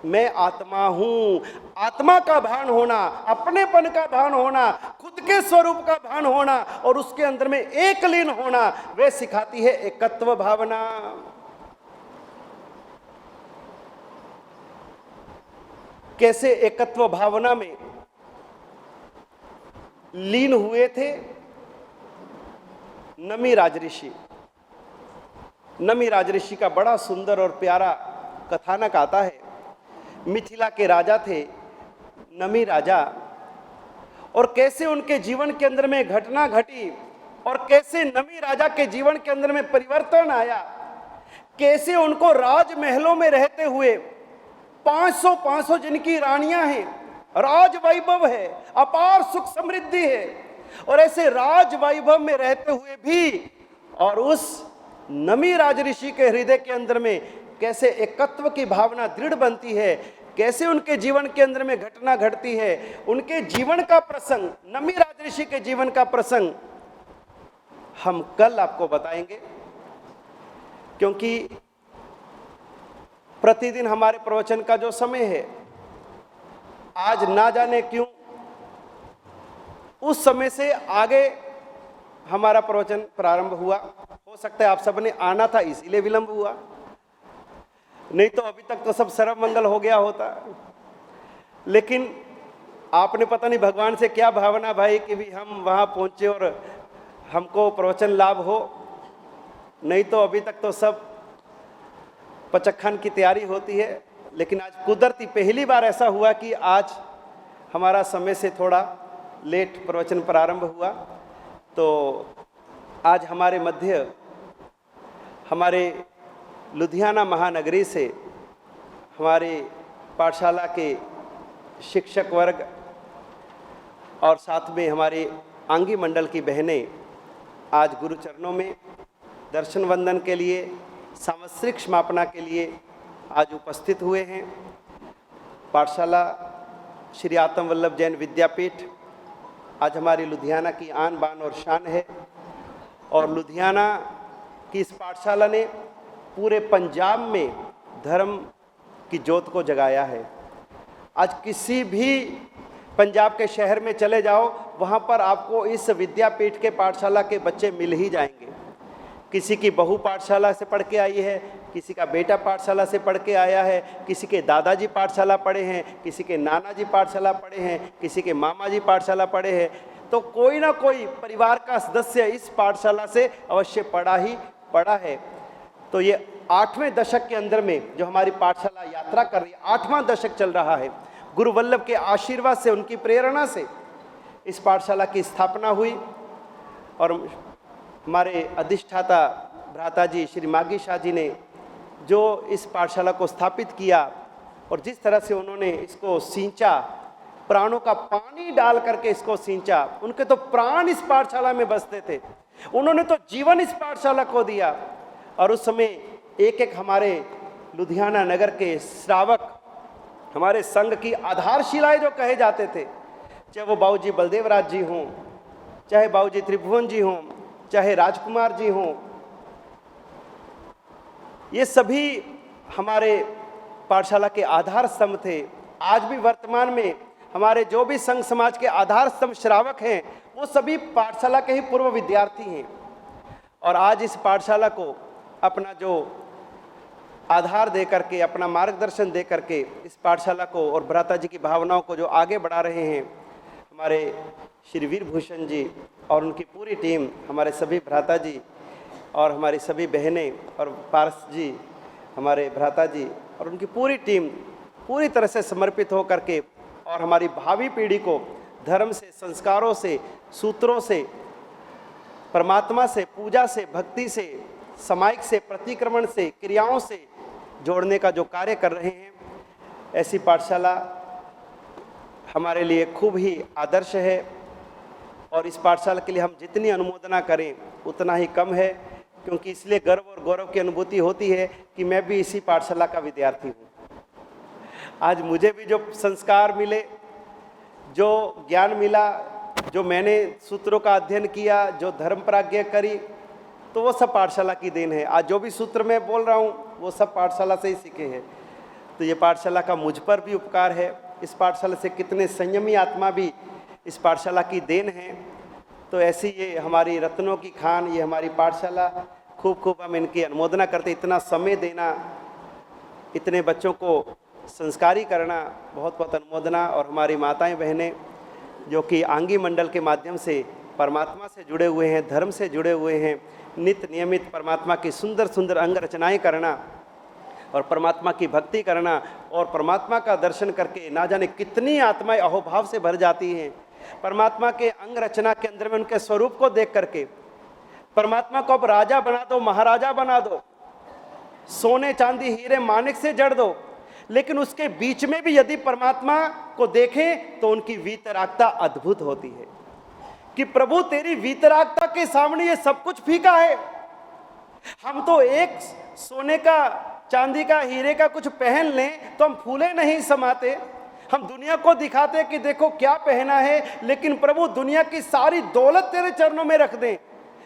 मैं आत्मा हूं। आत्मा का भान होना, अपनेपन का भान होना, खुद के स्वरूप का भान होना और उसके अंदर में एक लीन होना, वे सिखाती है एकत्व भावना। कैसे एकत्व भावना में लीन हुए थे नमी राजऋषि। नमी राजऋषि का बड़ा सुंदर और प्यारा कथानक आता है। मिथिला के राजा थे नमी राजा, और कैसे उनके जीवन के अंदर में घटना घटी और कैसे नमी राजा के जीवन के अंदर में परिवर्तन आया। कैसे उनको राजमहलों में रहते हुए 500 जिनकी रानियां हैं, राज वैभव है, अपार सुख समृद्धि है, और ऐसे राज वैभव में रहते हुए भी और उस नमी राजऋषि के हृदय के अंदर में कैसे एकत्व की भावना दृढ़ बनती है। कैसे उनके जीवन के अंदर में घटना घटती है, उनके जीवन का प्रसंग, नमी राजऋषि के जीवन का प्रसंग हम कल आपको बताएंगे। क्योंकि प्रतिदिन हमारे प्रवचन का जो समय है, आज ना जाने क्यों उस समय से आगे हमारा प्रवचन प्रारंभ हुआ। हो सकता है आप सबने आना था इसीलिए विलंब हुआ, नहीं तो अभी तक तो सब सर्व मंगल हो गया होता। लेकिन आपने पता नहीं भगवान से क्या भावना भाई कि भी हम वहाँ पहुँचे और हमको प्रवचन लाभ हो, नहीं तो अभी तक तो सब पचक्खन की तैयारी होती है। लेकिन आज कुदरती पहली बार ऐसा हुआ कि आज हमारा समय से थोड़ा लेट प्रवचन प्रारंभ हुआ। तो आज हमारे मध्य हमारे लुधियाना महानगरी से हमारे पाठशाला के शिक्षक वर्ग और साथ में हमारे आंगी मंडल की बहनें आज गुरु चरणों में दर्शन वंदन के लिए, सांवत्सरिक समापना के लिए आज उपस्थित हुए हैं। पाठशाला श्री आत्म वल्लभ जैन विद्यापीठ आज हमारी लुधियाना की आन बान और शान है, और लुधियाना की इस पाठशाला ने पूरे पंजाब में धर्म की ज्योत को जगाया है। आज किसी भी पंजाब के शहर में चले जाओ, वहाँ पर आपको इस विद्यापीठ के पाठशाला के बच्चे मिल ही जाएंगे। किसी की बहू पाठशाला से पढ़ के आई है, किसी का बेटा पाठशाला से पढ़ के आया है, किसी के दादाजी पाठशाला पढ़े हैं, किसी के नाना जी पाठशाला पढ़े हैं, किसी के मामा जी पाठशाला पढ़े हैं। तो कोई ना कोई परिवार का सदस्य इस पाठशाला से अवश्य पढ़ा ही पढ़ा है। तो ये 8वें दशक के अंदर में जो हमारी पाठशाला यात्रा कर रही है, 8वां दशक चल रहा है। गुरु वल्लभ के आशीर्वाद से, उनकी प्रेरणा से इस पाठशाला की स्थापना हुई, और हमारे अधिष्ठाता भ्राता जी श्री मागी शाह जी ने जो इस पाठशाला को स्थापित किया और जिस तरह से उन्होंने इसको सींचा, प्राणों का पानी डाल करके इसको सींचा। उनके तो प्राण इस पाठशाला में बसते थे, उन्होंने तो जीवन इस पाठशाला को दिया। और उस समय एक एक हमारे लुधियाना नगर के श्रावक, हमारे संघ की आधारशिलाएं जो कहे जाते थे, चाहे वो बाबूजी बलदेव राज जी हों, चाहे बाबूजी त्रिभुवन जी हों, चाहे राजकुमार जी हों, ये सभी हमारे पाठशाला के आधार स्तंभ थे। आज भी वर्तमान में हमारे जो भी संघ समाज के आधार स्तंभ श्रावक हैं, वो सभी पाठशाला के ही पूर्व विद्यार्थी हैं। और आज इस पाठशाला को अपना जो आधार दे करके, अपना मार्गदर्शन दे करके इस पाठशाला को और भ्राता जी की भावनाओं को जो आगे बढ़ा रहे हैं हमारे श्री वीर भूषण जी और उनकी पूरी टीम, हमारे सभी भ्राता जी और हमारी सभी बहनें और पारस जी, हमारे भ्राता जी और उनकी पूरी टीम पूरी तरह से समर्पित हो करके और हमारी भावी पीढ़ी को धर्म से, संस्कारों से, सूत्रों से, परमात्मा से, पूजा से, भक्ति से, सामायिक से, प्रतिक्रमण से, क्रियाओं से जोड़ने का जो कार्य कर रहे हैं, ऐसी पाठशाला हमारे लिए खूब ही आदर्श है। और इस पाठशाला के लिए हम जितनी अनुमोदना करें उतना ही कम है, क्योंकि इसलिए गर्व और गौरव की अनुभूति होती है कि मैं भी इसी पाठशाला का विद्यार्थी हूँ। आज मुझे भी जो संस्कार मिले, जो ज्ञान मिला, जो मैंने सूत्रों का अध्ययन किया, जो धर्म प्राज्ञा करी, तो वो सब पाठशाला की देन है। आज जो भी सूत्र मैं बोल रहा हूँ वो सब पाठशाला से ही सीखे हैं। तो ये पाठशाला का मुझ पर भी उपकार है। इस पाठशाला से कितने संयमी आत्मा भी इस पाठशाला की देन है। तो ऐसी ये हमारी रत्नों की खान, ये हमारी पाठशाला, खूब खूब हम इनकी अनुमोदना करते। इतना समय देना, इतने बच्चों को संस्कारी करना, बहुत बहुत अनुमोदना। और हमारी माताएं बहनें जो कि आंगी मंडल के माध्यम से परमात्मा से जुड़े हुए हैं, धर्म से जुड़े हुए हैं, नित्य नियमित परमात्मा की सुंदर सुंदर अंग रचनाएं करना और परमात्मा की भक्ति करना और परमात्मा का दर्शन करके ना जाने कितनी आत्माएं अहोभाव से भर जाती हैं। परमात्मा के अंग रचना के अंदर में उनके स्वरूप को देख करके परमात्मा को अब राजा बना दो, महाराजा बना दो, सोने चांदी हीरे मानिक से जड़ दो, लेकिन उसके बीच में भी यदि परमात्मा को देखें तो उनकी वीतरागता अद्भुत होती है कि प्रभु तेरी वीतरागता के सामने ये सब कुछ फीका है। हम तो एक सोने का चांदी का हीरे का कुछ पहन लें तो हम फूले नहीं समाते। हम दुनिया को दिखाते कि देखो क्या पहना है, लेकिन प्रभु दुनिया की सारी दौलत तेरे चरणों में रख दे,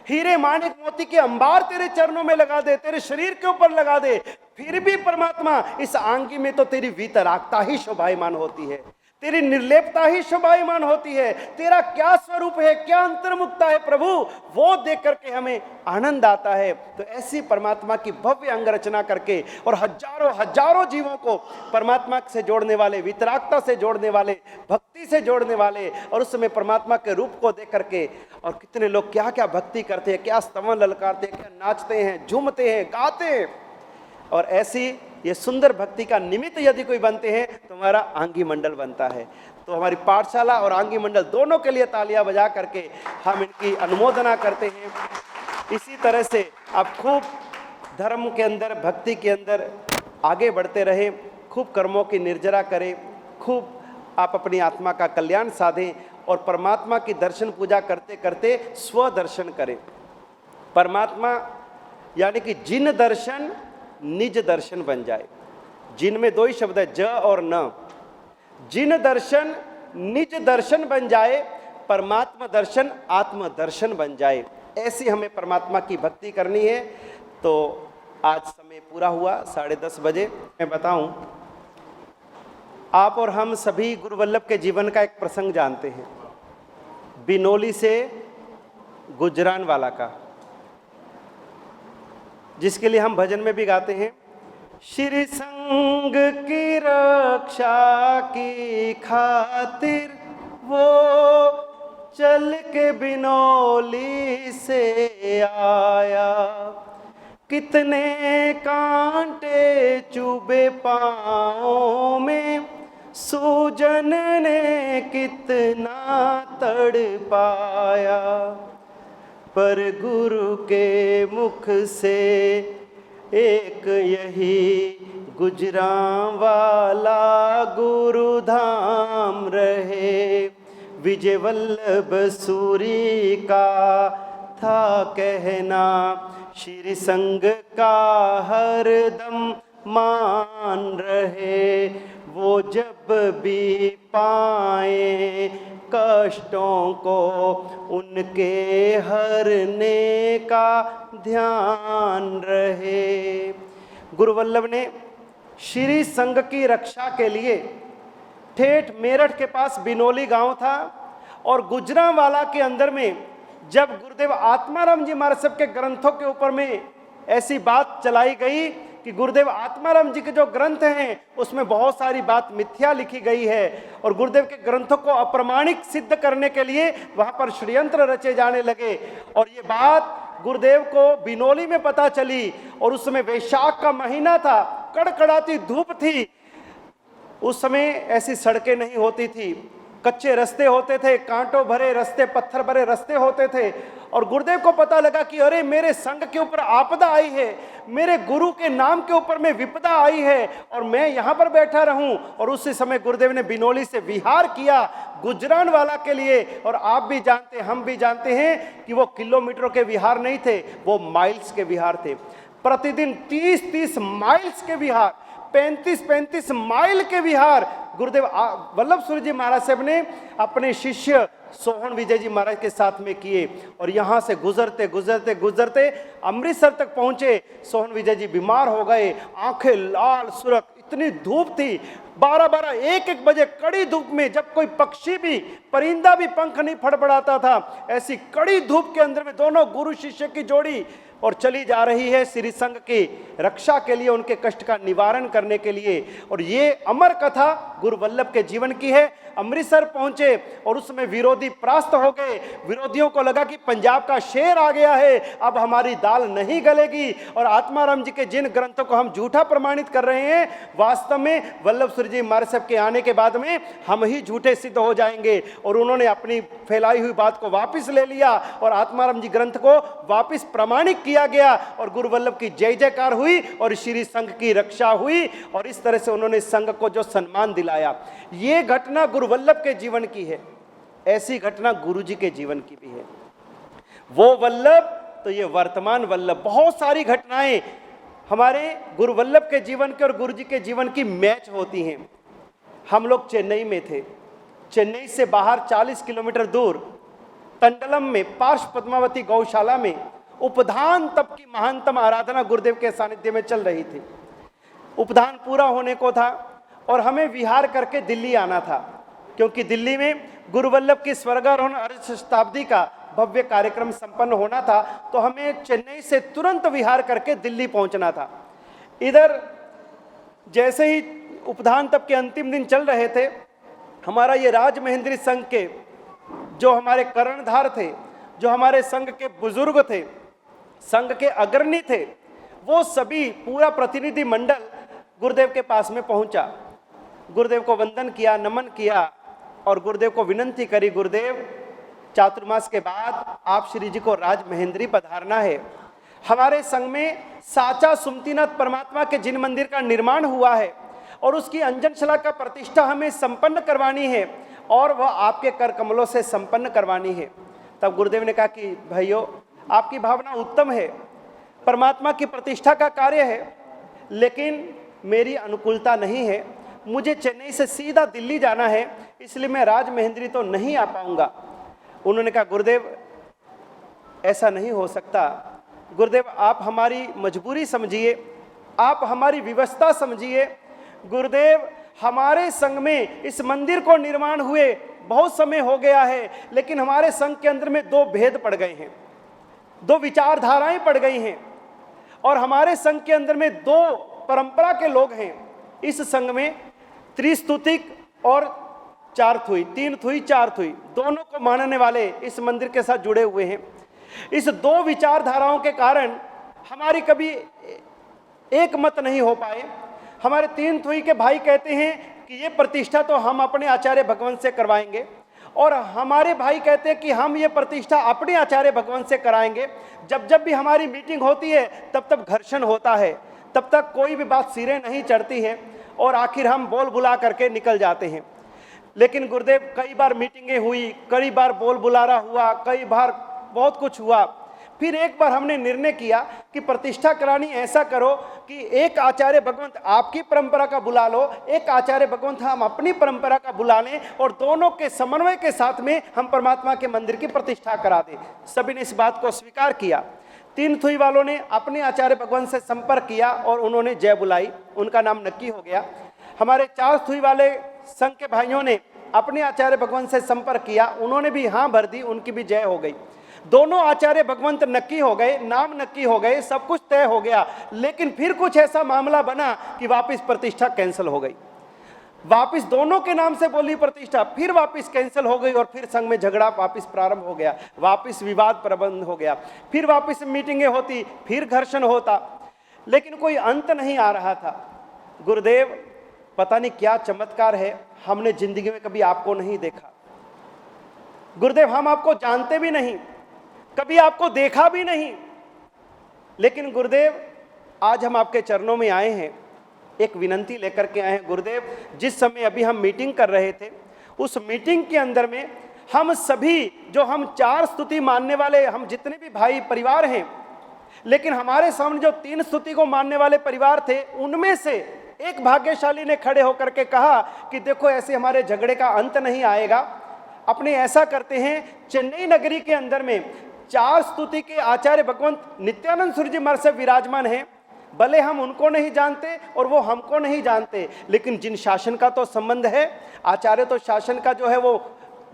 हीरे माणिक मोती के अंबार तेरे चरणों में लगा दे, तेरे शरीर के ऊपर लगा दे, फिर भी परमात्मा इस आंगी में तो तेरी वीतरागता ही शोभायमान होती है, तेरी निर्लेपता ही शोभायमान होती है। तेरा क्या स्वरूप है, क्या अंतर्मुखता है प्रभु, वो देख करके हमें आनंद आता है। तो ऐसी परमात्मा की भव्य अंग रचना करके और हजारों हजारों जीवों को परमात्मा से जोड़ने वाले, वितरागता से जोड़ने वाले, भक्ति से जोड़ने वाले, और उस समय परमात्मा के रूप को देख करके, और कितने लोग क्या क्या भक्ति करते हैं, क्या स्तवन ललकारते हैं, क्या नाचते हैं, झूमते हैं, गाते हैं। और ऐसी ये सुंदर भक्ति का निमित्त यदि कोई बनते हैं तो हमारा आंगी मंडल बनता है। तो हमारी पाठशाला और आंगी मंडल दोनों के लिए तालियां बजा करके हम इनकी अनुमोदना करते हैं। इसी तरह से आप खूब धर्म के अंदर, भक्ति के अंदर आगे बढ़ते रहें, खूब कर्मों की निर्जरा करें, खूब आप अपनी आत्मा का कल्याण साधें और परमात्मा की दर्शन पूजा करते करते स्वदर्शन करें। परमात्मा यानी कि जिन दर्शन निज दर्शन बन जाए। जिन में दो ही शब्द है, ज और न। जिन दर्शन निज दर्शन बन जाए, परमात्मा दर्शन आत्म दर्शन बन जाए। ऐसी हमें परमात्मा की भक्ति करनी है। तो आज समय पूरा हुआ, 10:30 बजे। मैं बताऊं, आप और हम सभी गुरु वल्लभ के जीवन का एक प्रसंग जानते हैं, बिनोली से गुजरानवाला का, जिसके लिए हम भजन में भी गाते हैं। श्री संग की रक्षा की खातिर वो चल के बिनोली से आया, कितने कांटे चुभे पाँव में, सूजन ने कितना तड़पाया, पर गुरु के मुख से एक यही गुजरांवाला गुरु धाम रहे। विजय वल्लभ सूरी का था कहना, श्री संग का हरदम मान रहे। वो जब भी पाए कष्टों को उनके हरने का ध्यान रहे। गुरु वल्लभ ने श्री संघ की रक्षा के लिए ठेठ मेरठ के पास बिनोली गांव था, और गुजरांवाला के अंदर में जब गुरुदेव आत्माराम जी महाराज साहब के ग्रंथों के ऊपर में ऐसी बात चलाई गई कि गुरुदेव आत्माराम जी के जो ग्रंथ हैं उसमें बहुत सारी बात मिथ्या लिखी गई है, और गुरुदेव के ग्रंथों को अप्रमाणिक सिद्ध करने के लिए वहां पर षड्यंत्र रचे जाने लगे। और ये बात गुरुदेव को बिनोली में पता चली, और उस समय वैशाख का महीना था, कड़कड़ाती धूप थी। उस समय ऐसी सड़कें नहीं होती थी, कच्चे रास्ते होते थे, कांटों भरे रास्ते, पत्थर भरे रास्ते होते थे। और गुरुदेव को पता लगा कि अरे मेरे संघ के ऊपर आपदा आई है, मेरे गुरु के नाम के ऊपर में विपदा आई है, और मैं यहाँ पर बैठा रहूं। और उसी समय गुरुदेव ने बिनोली से विहार किया गुजरानवाला के लिए। और आप भी जानते, हम भी जानते हैं कि वो किलोमीटरों के विहार नहीं थे, वो माइल्स के विहार थे। प्रतिदिन 30-30 माइल्स के विहार, 35-35 माइल के विहार गुरुदेव वल्लभ सूरी जी महाराज साहब ने अपने शिष्य सोहन विजय जी महाराज के साथ में किए। और यहाँ से गुजरते गुजरते गुजरते अमृतसर तक पहुंचे। सोहन विजय जी बीमार हो गए, आंखें लाल सुरख, इतनी धूप थी, 12-12, 1-1 बजे कड़ी धूप में, जब कोई पक्षी भी, परिंदा भी पंख नहीं फड़फड़ाता था, ऐसी कड़ी धूप के अंदर में दोनों गुरु शिष्य की जोड़ी और चली जा रही है श्री संघ की रक्षा के लिए, उनके कष्ट का निवारण करने के लिए। और ये अमर कथा गुरु वल्लभ के जीवन की है। अमृतसर पहुंचे और उसमें विरोधी परास्त हो गए। विरोधियों को लगा कि पंजाब का शेर आ गया है, अब हमारी दाल नहीं गलेगी। और आत्माराम जी के जिन ग्रंथों को हम झूठा प्रमाणित कर रहे हैं, वास्तव में वल्लभ सूरी जी महाराज साहब के आने के बाद में हम ही झूठे सिद्ध हो जाएंगे। और उन्होंने अपनी फैलाई हुई बात को वापिस ले लिया और आत्माराम जी ग्रंथ को वापिस प्रमाणित किया गया, और गुरु वल्लभ की जय जयकार हुई और श्री संघ की रक्षा हुई। और इस तरह से उन्होंने संघ को जो सम्मान दिलाया, ये घटना गुरु वल्लभ के जीवन की है। ऐसी घटना गुरु जी के जीवन की भी है। वो वल्लभ तो ये वर्तमान वल्लभ। बहुत सारी घटनाएं हमारे गुरु वल्लभ के जीवन के और गुरु जी के जीवन की मैच होती हैं। हम लोग चेन्नई में थे। चेन्नई से बाहर 40 किलोमीटर दूर तंडलम में पार्श्व पद्मावती गौशाला में उपधान तप की महानतम आराधना गुरुदेव के सानिध्य में चल रही थी। उपधान पूरा होने को था और हमें विहार करके दिल्ली आना था, क्योंकि दिल्ली में गुरु वल्लभ की स्वर्गारोहण अर्ध शताब्दी का भव्य कार्यक्रम संपन्न होना था। तो हमें चेन्नई से तुरंत विहार करके दिल्ली पहुंचना था। इधर जैसे ही उपधान तप के अंतिम दिन चल रहे थे, हमारा ये राजमहेंद्री संघ के जो हमारे कर्णधार थे, जो हमारे संघ के बुजुर्ग थे, संघ के अग्रणी थे, वो सभी पूरा प्रतिनिधि मंडल गुरुदेव के पास में पहुंचा। गुरुदेव को वंदन किया, नमन किया और गुरुदेव को विनंती करी, गुरुदेव चातुर्मास के बाद आप श्री जी को राजमहेंद्री पधारना है। हमारे संघ में साचा सुमतिनाथ परमात्मा के जिन मंदिर का निर्माण हुआ है और उसकी अंजनशिला का प्रतिष्ठा हमें संपन्न करवानी है और वह आपके कर कमलों से संपन्न करवानी है। तब गुरुदेव ने कहा कि भाइयों, आपकी भावना उत्तम है, परमात्मा की प्रतिष्ठा का कार्य है, लेकिन मेरी अनुकूलता नहीं है। मुझे चेन्नई से सीधा दिल्ली जाना है, इसलिए मैं राजमहेंद्री तो नहीं आ पाऊंगा। उन्होंने कहा, गुरुदेव ऐसा नहीं हो सकता। गुरुदेव आप हमारी मजबूरी समझिए, आप हमारी व्यवस्था समझिए। गुरुदेव हमारे संघ में इस मंदिर को निर्माण हुए बहुत समय हो गया है, लेकिन हमारे संघ के अंदर में दो भेद पड़ गए हैं, दो विचारधाराएं पड़ गई हैं और हमारे संघ के अंदर में दो परंपरा के लोग हैं। इस संघ में त्रिस्तुतिक और चार थुई, तीन थुई चार थुई, दोनों को मानने वाले इस मंदिर के साथ जुड़े हुए हैं। इस दो विचारधाराओं के कारण हमारी कभी एक मत नहीं हो पाए। हमारे तीन थुई के भाई कहते हैं कि ये प्रतिष्ठा तो हम अपने आचार्य भगवंत से करवाएंगे, और हमारे भाई कहते हैं कि हम ये प्रतिष्ठा अपने आचार्य भगवंत से कराएंगे। जब जब भी हमारी मीटिंग होती है तब तब घर्षण होता है, तब तक कोई भी बात सिरे नहीं चढ़ती है और आखिर हम बोल बुला करके निकल जाते हैं। लेकिन गुरुदेव कई बार मीटिंगें हुई, कई बार बोल बुलारा हुआ, कई बार बहुत कुछ हुआ। फिर एक बार हमने निर्णय किया कि प्रतिष्ठा करानी ऐसा करो कि एक आचार्य भगवंत आपकी परंपरा का बुला लो, एक आचार्य भगवंत हम अपनी परंपरा का बुला लें और दोनों के समन्वय के साथ में हम परमात्मा के मंदिर की प्रतिष्ठा करा दें। सभी ने इस बात को स्वीकार किया। तीन थुई वालों ने अपने आचार्य भगवंत से संपर्क किया और उन्होंने जय बुलाई, उनका नाम नक्की हो गया। हमारे चार थुई वाले संघ के भाइयों ने अपने आचार्य भगवंत से संपर्क किया, उन्होंने भी हाँ भर दी, उनकी भी जय हो गई। दोनों आचार्य भगवंत नक्की हो गए, नाम नक्की हो गए, सब कुछ तय हो गया। लेकिन फिर कुछ ऐसा मामला बना कि वापस प्रतिष्ठा कैंसिल हो गई। वापस दोनों के नाम से बोली प्रतिष्ठा, फिर वापस कैंसिल हो गई और फिर संघ में झगड़ा वापस प्रारंभ हो गया, वापस विवाद प्रबंध हो गया, फिर वापस मीटिंगें होती, फिर घर्षण होता, लेकिन कोई अंत नहीं आ रहा था। गुरुदेव पता नहीं क्या चमत्कार है, हमने जिंदगी में कभी आपको नहीं देखा। गुरुदेव हम आपको जानते भी नहीं, कभी आपको देखा भी नहीं, लेकिन गुरुदेव आज हम आपके चरणों में आए हैं, एक विनंती लेकर के आए हैं। गुरुदेव जिस समय अभी हम मीटिंग कर रहे थे, उस मीटिंग के अंदर में हम सभी जो हम चार स्तुति मानने वाले, हम जितने भी भाई परिवार हैं, लेकिन हमारे सामने जो तीन स्तुति को मानने वाले परिवार थे, उनमें से एक भाग्यशाली ने खड़े होकर के कहा कि देखो ऐसे हमारे झगड़े का अंत नहीं आएगा। अपने ऐसा करते हैं, चेन्नई नगरी के अंदर में चार स्तुति के आचार्य भगवंत नित्यानंद सूर्य जी हमारे से विराजमान हैं। भले हम उनको नहीं जानते और वो हमको नहीं जानते, लेकिन जिन शासन का तो संबंध है, आचार्य तो शासन का जो है वो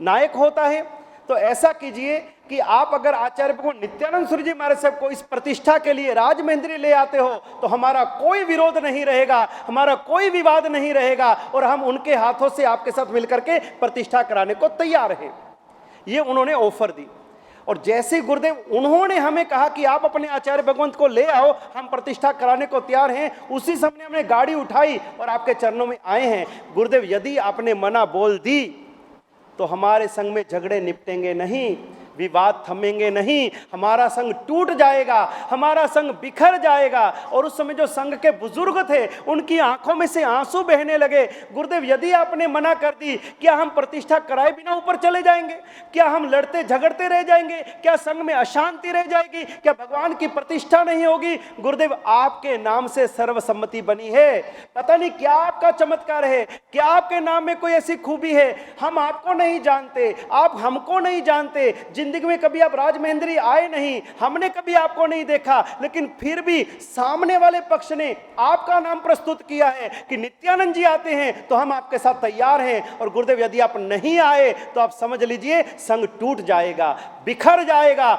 नायक होता है। तो ऐसा कीजिए कि आप अगर आचार्य भगवान नित्यानंद सूर्य जी महाराज साहब को इस प्रतिष्ठा के लिए राजमहेंद्री ले आते हो तो हमारा कोई विरोध नहीं रहेगा, हमारा कोई विवाद नहीं रहेगा और हम उनके हाथों से आपके साथ मिलकर के प्रतिष्ठा कराने को तैयार हैं। ये उन्होंने ऑफर दी। और जैसे गुरुदेव उन्होंने हमें कहा कि आप अपने आचार्य भगवंत को ले आओ, हम प्रतिष्ठा कराने को तैयार हैं, उसी समय हमने गाड़ी उठाई और आपके चरणों में आए हैं। गुरुदेव यदि आपने मना बोल दी तो हमारे संग में झगड़े निपटेंगे नहीं। विवाद थमेंगे नहीं, हमारा संघ टूट जाएगा, हमारा संघ बिखर जाएगा। और उस समय जो संघ के बुजुर्ग थे उनकी आंखों में से आंसू बहने लगे। गुरुदेव, यदि आपने मना कर दी, क्या हम प्रतिष्ठा कराए बिना ऊपर चले जाएंगे? क्या हम लड़ते झगड़ते रह जाएंगे? क्या संघ में अशांति रह जाएगी? क्या भगवान की प्रतिष्ठा नहीं होगी? गुरुदेव, आपके नाम से सर्वसम्मति बनी है, पता नहीं क्या आपका चमत्कार है, क्या आपके नाम में कोई ऐसी खूबी है, हम आपको नहीं जानते, आप हमको नहीं जानते, जिंदगी में कभी आप राजमहेंद्री आए नहीं, हमने कभी आपको नहीं देखा, लेकिन फिर भी सामने वाले पक्ष ने आपका नाम प्रस्तुत किया है कि नित्यानंद जी आते हैं तो हम आपके साथ तैयार हैं। और गुरुदेव, यदि आप नहीं आए तो आप समझ लीजिए संघ टूट जाएगा, बिखर जाएगा,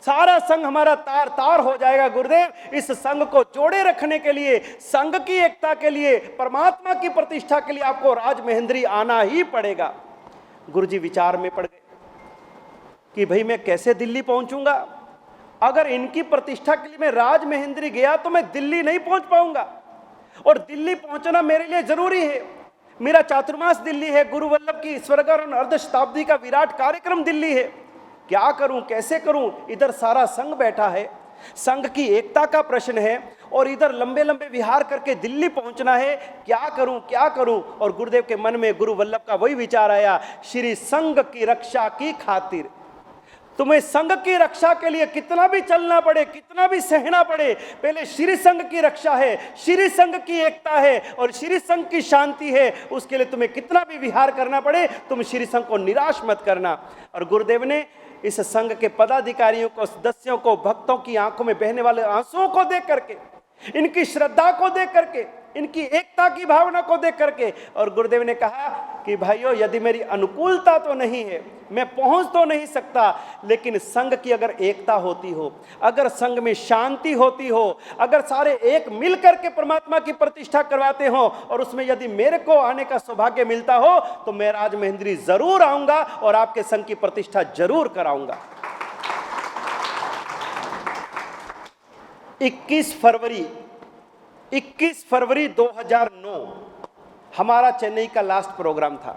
सारा संघ हमारा तार तार हो जाएगा। गुरुदेव, इस संघ को जोड़े रखने के लिए, संघ की एकता के लिए, परमात्मा की प्रतिष्ठा के लिए आपको राजमहेंद्री आना ही पड़ेगा। गुरुजी विचार में पड़ गए कि भाई मैं कैसे दिल्ली पहुंचूंगा? अगर इनकी प्रतिष्ठा के लिए मैं राजमहेंद्री गया तो मैं दिल्ली नहीं पहुंच पाऊंगा, और दिल्ली पहुंचना मेरे लिए जरूरी है। मेरा चातुर्मास दिल्ली है, गुरु वल्लभ की स्वर्गारोहण अर्ध शताब्दी का विराट कार्यक्रम दिल्ली है। क्या करूं, कैसे करूं? इधर सारा संघ बैठा है, संघ की एकता का प्रश्न है, और इधर लंबे लंबे विहार करके दिल्ली पहुंचना है। क्या करूं, क्या करूं? और गुरुदेव के मन में गुरु वल्लभ का वही विचार आया, श्री संघ की रक्षा की खातिर तुम्हें संघ की रक्षा के लिए कितना भी चलना पड़े, कितना भी सहना पड़े, पहले श्री संघ की रक्षा है, श्री संघ की एकता है और श्री संघ की शांति है। उसके लिए तुम्हें कितना भी विहार करना पड़े, तुम श्री संघ को निराश मत करना। और गुरुदेव ने इस संघ के पदाधिकारियों को, सदस्यों को, भक्तों की आंखों में बहने वाले आंसुओं को देख करके, इनकी श्रद्धा को देख करके, इनकी एकता की भावना को देख करके, और गुरुदेव ने कहा कि भाइयों, यदि मेरी अनुकूलता तो नहीं है, मैं पहुंच तो नहीं सकता, लेकिन संघ की अगर एकता होती हो, अगर संघ में शांति होती हो, अगर सारे एक मिल करके परमात्मा की प्रतिष्ठा करवाते हो, और उसमें यदि मेरे को आने का सौभाग्य मिलता हो, तो मैं राजमहेंद्री जरूर आऊंगा और आपके संघ की प्रतिष्ठा जरूर कराऊंगा। 21 फरवरी 2009 हमारा चेन्नई का लास्ट प्रोग्राम था,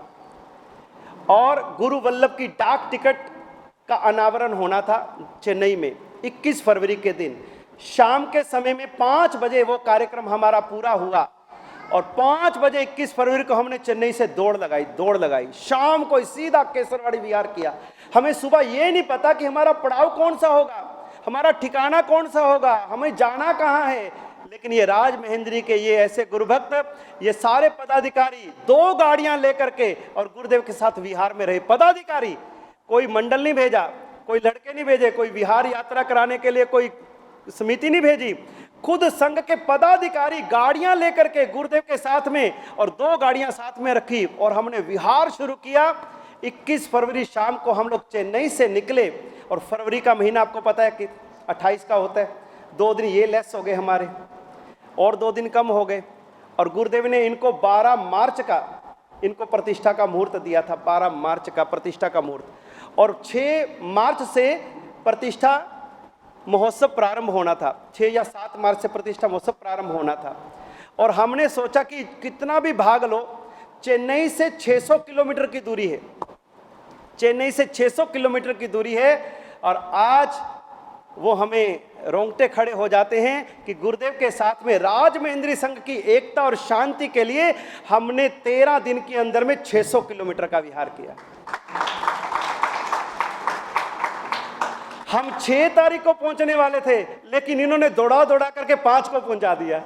और गुरु वल्लभ की डाक टिकट का अनावरण होना था चेन्नई में 21 फरवरी के दिन। शाम के समय में 5 बजे वो कार्यक्रम हमारा पूरा हुआ, और 5 बजे 21 फरवरी को हमने चेन्नई से दौड़ लगाई, शाम को सीधा केसरवाड़ी विहार किया। हमें सुबह ये नहीं पता कि हमारा पड़ाव कौन सा होगा, हमारा ठिकाना कौन सा होगा, हमें जाना कहाँ है, लेकिन ये राजमहेंद्री के ये ऐसे गुरुभक्त, ये सारे पदाधिकारी 2 गाड़ियां लेकर के और गुरुदेव के साथ विहार में रहे। पदाधिकारी, कोई मंडल नहीं भेजा, कोई लड़के नहीं भेजे, कोई विहार यात्रा कराने के लिए कोई समिति नहीं भेजी, खुद संघ के पदाधिकारी गाड़ियां लेकर के गुरुदेव के साथ में, और 2 गाड़ियां साथ में रखी, और हमने विहार शुरू किया। 21 फरवरी शाम को हम लोग चेन्नई से निकले, और फरवरी का महीना आपको पता है कि 28 का होता है। 2 दिन ये लेस हो गए हमारे, और 2 दिन कम हो गए, और गुरुदेव ने इनको 12 मार्च का इनको प्रतिष्ठा का मुहूर्त दिया था, 12 मार्च का प्रतिष्ठा का मुहूर्त, और 6 मार्च से प्रतिष्ठा महोत्सव प्रारंभ होना था। 6 या 7 मार्च से प्रतिष्ठा महोत्सव प्रारंभ होना था, और हमने सोचा कि कितना भी भाग लो, चेन्नई से 600 किलोमीटर की दूरी है, चेन्नई से 600 किलोमीटर की दूरी है, और आज वो हमें रोंगटे खड़े हो जाते हैं कि गुरुदेव के साथ में राजमहेंद्री संघ की एकता और शांति के लिए हमने 13 दिन के अंदर में 600 किलोमीटर का विहार किया। हम 6 तारीख को पहुंचने वाले थे, लेकिन इन्होंने दौड़ा करके 5 को पहुंचा दिया।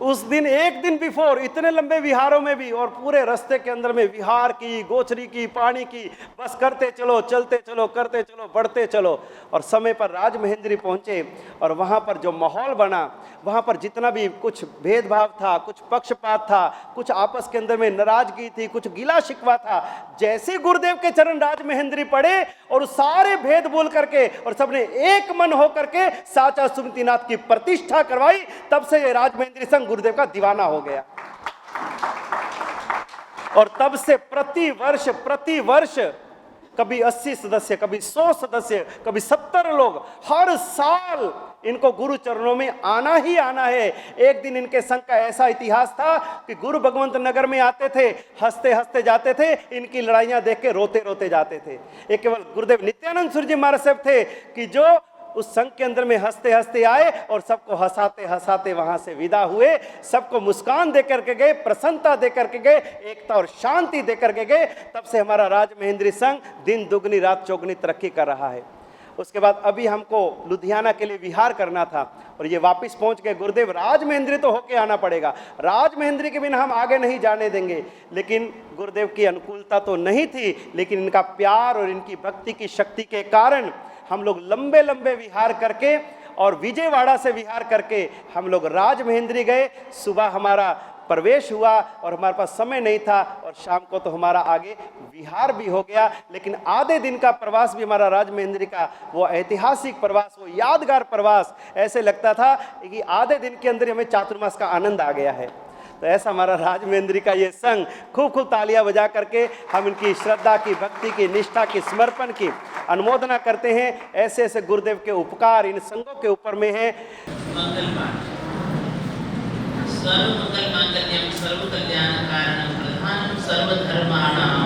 उस दिन एक दिन बिफोर इतने लंबे विहारों में भी, और पूरे रास्ते के अंदर में विहार की, गोचरी की, पानी की, बस करते चलो, चलते चलो, करते चलो, बढ़ते चलो, और समय पर राजमहेंद्री पहुंचे। और वहां पर जो माहौल बना, वहां पर जितना भी कुछ भेदभाव था, कुछ पक्षपात था, कुछ आपस के अंदर में नाराजगी थी, कुछ गिला शिकवा था, जैसे गुरुदेव के चरण राजमहेंद्री पड़े और सारे भेद भूल करके और सबने एक मन होकर के साचा सुमतिनाथ की प्रतिष्ठा करवाई, तब से ये राजमहेंद्री संघ गुरुदेव का दीवाना हो गया। और तब से प्रति वर्ष कभी 80 सदस्य, कभी 100 सदस्य, कभी 70 लोग, हर साल इनको गुरु चरणों में आना ही आना है। एक दिन इनके संघ का ऐसा इतिहास था कि गुरु भगवंत नगर में आते थे, हंसते हंसते जाते थे, इनकी लड़ाइयां देख के रोते रोते जाते थे। एक केवल गुरुदेव नित्यानंद सूर्य जी महाराज साहब थे कि जो उस संघ के अंदर में हंसते हंसते आए और सबको हंसाते हंसाते वहां से विदा हुए, सबको मुस्कान दे करके गए, प्रसन्नता दे करके गए, एकता और शांति दे करके गए। तब से हमारा राजमहेंद्री संघ दिन दुगनी रात चौगनी तरक्की कर रहा है। उसके बाद अभी हमको लुधियाना के लिए विहार करना था और ये वापस पहुंच गए। गुरुदेव राजमहेंद्री तो होके आना पड़ेगा, राजमहेंद्री के बिना हम आगे नहीं जाने देंगे। लेकिन गुरुदेव की अनुकूलता तो नहीं थी, लेकिन इनका प्यार और इनकी भक्ति की शक्ति के कारण हम लोग लंबे लंबे विहार करके और विजयवाड़ा से विहार करके हम लोग राजमहेंद्री गए। सुबह हमारा प्रवेश हुआ और हमारे पास समय नहीं था और शाम को तो हमारा आगे विहार भी हो गया। लेकिन आधे दिन का प्रवास भी हमारा राजमहेंद्री का वो ऐतिहासिक प्रवास, वो यादगार प्रवास, ऐसे लगता था कि आधे दिन के अंदर हमें चातुर्मास का आनंद आ गया है। तो ऐसा हमारा राजमहेंद्री का ये संघ, खूब खूब तालियां बजा करके हम इनकी श्रद्धा की, भक्ति की, निष्ठा की, समर्पण की अनुमोदना करते हैं। ऐसे ऐसे गुरुदेव के उपकार इन संघों के ऊपर में है। मंगल पाठ। सर्व मंगल मांगल्यम सर्व कल्याण कारणम प्रधानम सर्वधर्माणां